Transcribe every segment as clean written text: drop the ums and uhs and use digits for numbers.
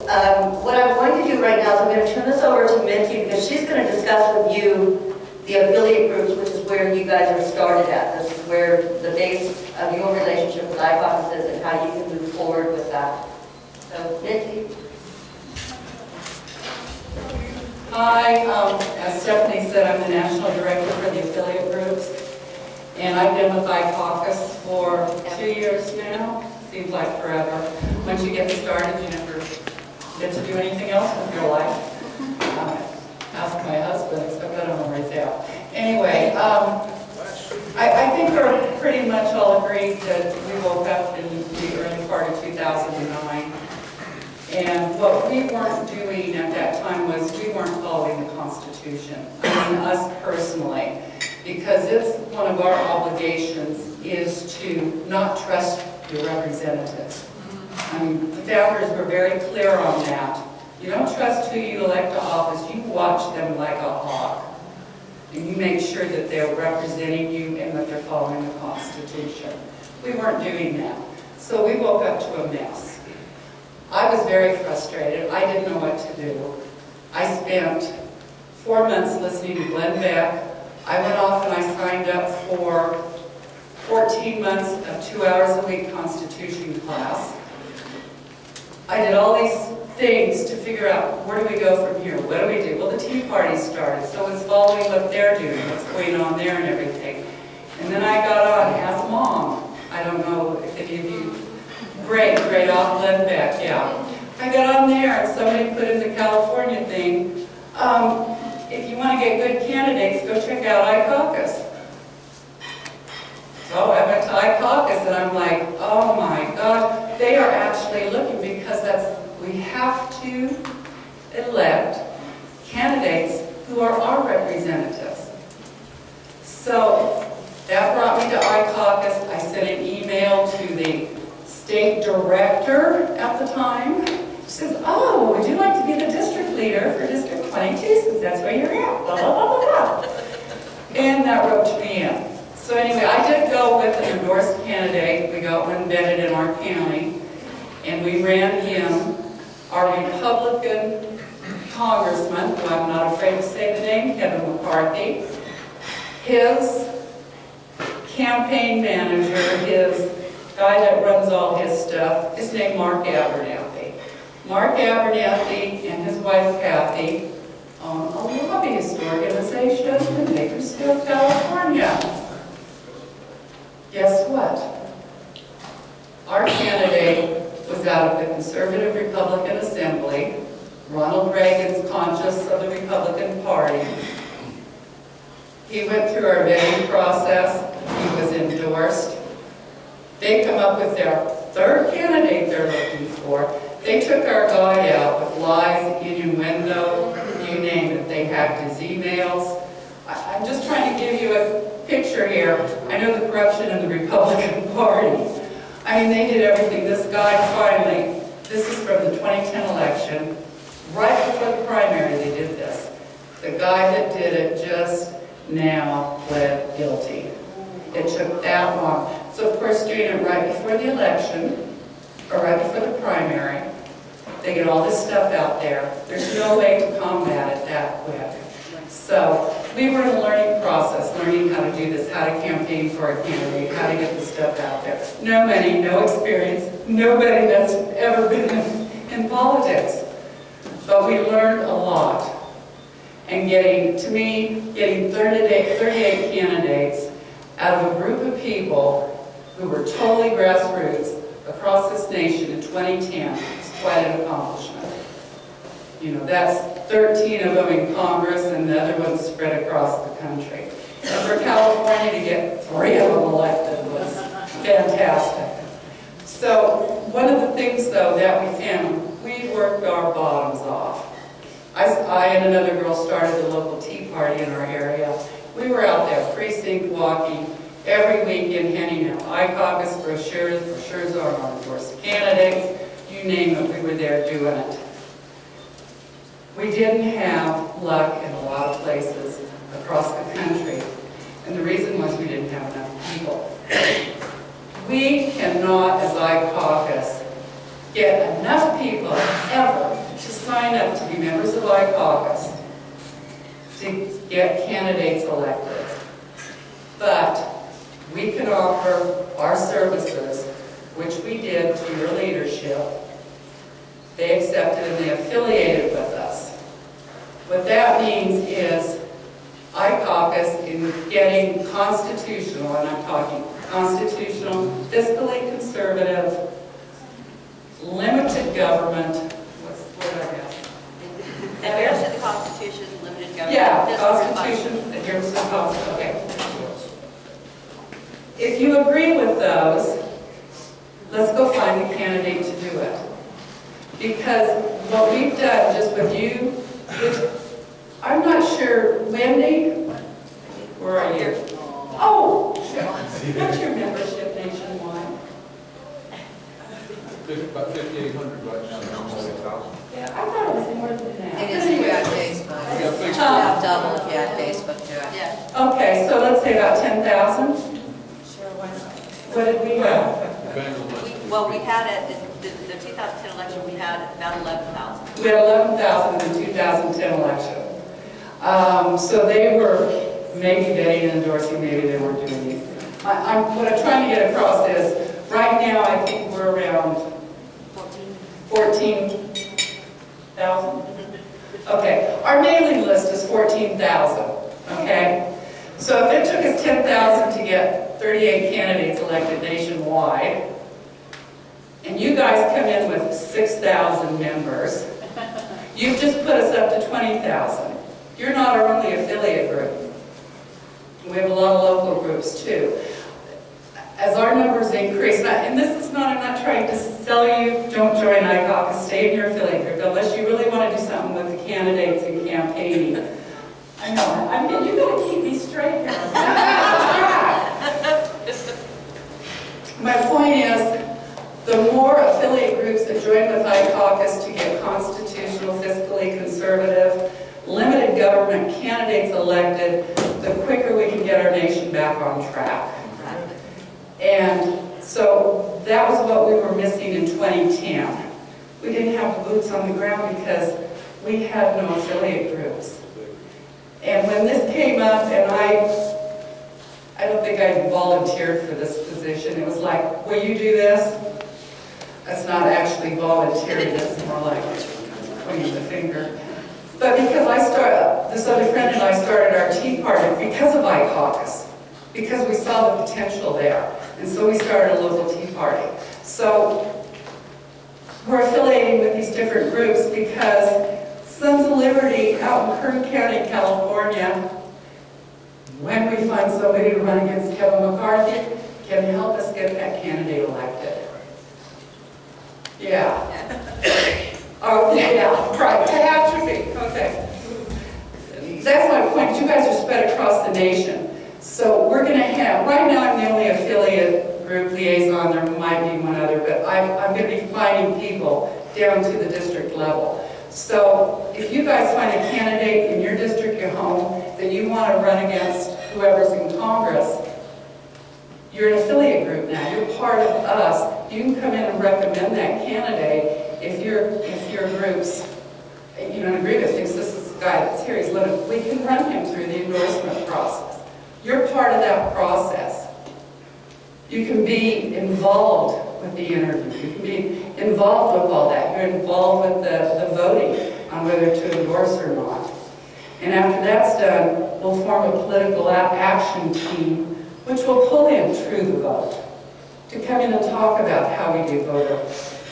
what I'm going to do right now is I'm going to turn this over to Mitzi because she's going to discuss with you the affiliate groups, which is where you guys are started at. This is where the base of your relationship with ICOS is and how you can move forward with that. So, Mitzi. Hi, as Stephanie said, I'm the National Director for the affiliate groups, and I've been with ICOS for 2 years now. Seems like forever. Once you get started, you never get to do anything else with your life. Ask my husband, except I don't know where he's at. Anyway, I think we're pretty much all agreed that we woke up in the early part of 2009. And what we weren't doing at that time was we weren't following the Constitution. I mean, us personally. Because it's one of our obligations is to not trust your representatives. I mean, the founders were very clear on that. You don't trust who you elect to office. You watch them like a hawk. And you make sure that they're representing you and that they're following the Constitution. We weren't doing that. So we woke up to a mess. I was very frustrated. I didn't know what to do. I spent 4 months listening to Glenn Beck. I went off and I signed up for 14 months of 2 hours a week Constitution class. I did all these things to figure out where do we go from here? What do we do? Well, the Tea Party started, so it's following what they're doing, what's going on there and everything. And then I got on as Mom. I don't know if any of you, great off Glenn Beck, yeah. I got on there and somebody put in the California thing, if you want to get good candidates, go check out iCaucus. So I went to iCaucus and I'm like, oh my God, they are actually looking because we have to elect candidates who are our representatives. So that brought me to iCaucus. I sent an email to the state director at the time. She says, oh, would you like to be the district leader for District 22 since that's where you're at? Blah, blah, blah, blah, blah. And that roped me in. So anyway, I did go with an endorsed candidate. We got one vetted in our county. And we ran him, our Republican congressman, who I'm not afraid to say the name, Kevin McCarthy. His campaign manager, his guy that runs all his stuff, is named Mark Abernathy. Mark Abernathy and his wife Kathy own a lobbyist organization in Bakersfield, California. Guess what? Our candidate was out of the Conservative Republican Assembly. Ronald Reagan's conscious of the Republican Party. He went through our vetting process. He was endorsed. They come up with their third candidate they're looking for. They took our guy out with lies, innuendo, you name it. They hacked his emails. I'm just trying to give you a picture here. I know the corruption in the Republican Party. I mean, they did everything. This guy finally, this is from the 2010 election, right before the primary they did this. The guy that did it just now pled guilty. It took that long. So of course, doing it right before the election, or right before the primary, they get all this stuff out there. There's no way to combat it that quick. So we were in a learning process, learning how to do this, how to campaign for a candidate, how to get the stuff out there. No money, no experience, nobody that's ever been in politics. But we learned a lot. And getting 38 candidates out of a group of people who were totally grassroots across this nation in 2010 is quite an accomplishment. You know, that's 13 of them in Congress and the other ones spread across the country. And for California to get 3 of them elected was fantastic. So one of the things, though, that we found, we worked our bottoms off. I and another girl started the local Tea Party in our area. We were out there precinct walking every weekend, handing out iCaucus brochures on our endorsed candidates, you name it, we were there doing it. We didn't have luck in a lot of places across the country, and the reason was we didn't have enough people. We cannot, as iCaucus, get enough people ever sign up to be members of iCaucus to get candidates elected. But we can offer our services, which we did to your leadership. They accepted and they affiliated with us. What that means is iCaucus in getting constitutional, and I'm talking constitutional, fiscally conservative, limited government, what I guess? Adherence to the Constitution, limited government. Yeah, Constitution, adherence to the Constitution, okay. If you agree with those, let's go find a candidate to do it. Because what we've done just with you, I'm not sure, Wendy, where are you? Oh, what's your membership nationwide? About 5,800 right now. Yeah, I thought it was more than that. It is if you have Facebook. Yeah, Facebook. You have double if you have Facebook too. Yeah. Okay, so let's say about 10,000. Sure, why not? What did we have? Well, we had it, the 2010 election, we had about 11,000. We had 11,000 in the 2010 election. So they were maybe getting an endorsing, maybe they weren't doing anything. What I'm trying to get across is, right now I think we're around 14,000. Okay, our mailing list is 14,000, okay? So if it took us 10,000 to get 38 candidates elected nationwide, and you guys come in with 6,000 members, you've just put us up to 20,000. You're not our only affiliate group. We have a lot of local groups too. As our numbers increase, and this is not, I'm not trying to sell you, don't join iCaucus, stay in your affiliate group, unless you really want to do something with the candidates and campaigning. I know, I mean, you gotta keep me straight here. My point is, the more affiliate groups that join with iCaucus to get constitutional, fiscally conservative, limited government candidates elected, the quicker we can get our nation back on track. And so that was what we were missing in 2010. We didn't have the boots on the ground because we had no affiliate groups. And when this came up, and I don't think I volunteered for this position, it was like, will you do this? That's not actually volunteering, that's more like pointing the finger. But because this other friend and I started our Tea Party because of iCaucus, because we saw the potential there. And so we started a local Tea Party. So we're affiliating with these different groups because Sons of Liberty out in Kern County, California, when we find somebody to run against Kevin McCarthy, can help us get that candidate elected. Yeah. Oh, yeah, right, catastrophe, okay. That's my point, you guys are spread across the nation. So we're going to have, right now I'm the only affiliate group liaison, there might be one other, but I'm going to be finding people down to the district level. So if you guys find a candidate in your district, your home, that you want to run against whoever's in Congress, you're an affiliate group now, you're part of us. You can come in and recommend that candidate if your group's, you don't agree with, thinks this is the guy that's here, we can run him through the endorsement process. You're part of that process. You can be involved with the interview. You can be involved with all that. You're involved with the voting on whether to endorse or not. And after that's done, we'll form a political action team which will pull in through the vote to come in and talk about how we do voter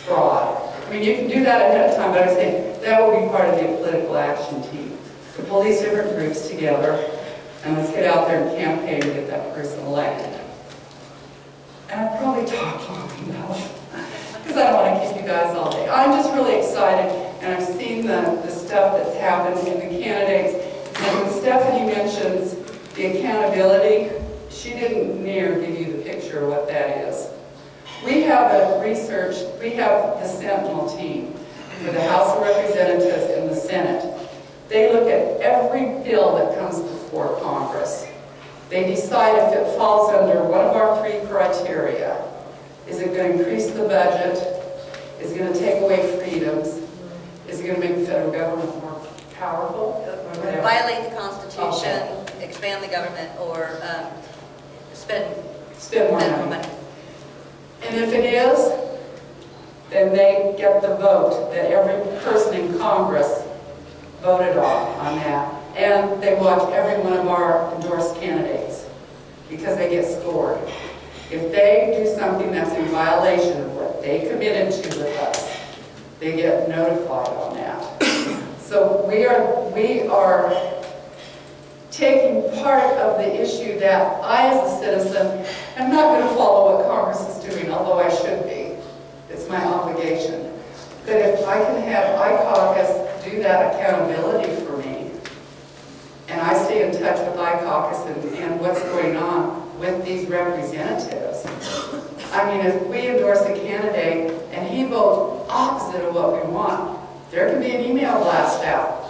fraud. I mean, you can do that ahead of time, but I'm saying that will be part of the political action team. To pull these different groups together, and let's get out there and campaign to get that person elected. And I've probably talked long enough, because I don't want to keep you guys all day. I'm just really excited, and I've seen the stuff that's happened in the candidates. And when Stephanie mentions the accountability, she didn't near give you the picture of what that is. We have we have the Sentinel team for the House of Representatives and the Senate. They look at every bill that comes before Congress. They decide if it falls under one of our three criteria. Is it going to increase the budget? Is it going to take away freedoms? Is it it going to make the federal government more powerful? Or whatever? Violate the Constitution, expand the government, or spend Spend more more money. money. And if it is, then they get the vote that every person in Congress voted on that. And they watch every one of our endorsed candidates because they get scored. If they do something that's in violation of what they committed to with us, they get notified on that. So we are taking part of the issue that I, as a citizen, am not going to follow what Congress is doing, although I should be. It's my obligation. But if I can have iCaucus do that accountability for me, and I stay in touch with iCaucus and what's going on with these representatives, I mean, if we endorse a candidate and he votes opposite of what we want, there can be an email blast out.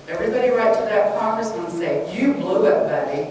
Everybody write to that congressman and say, you blew it, buddy.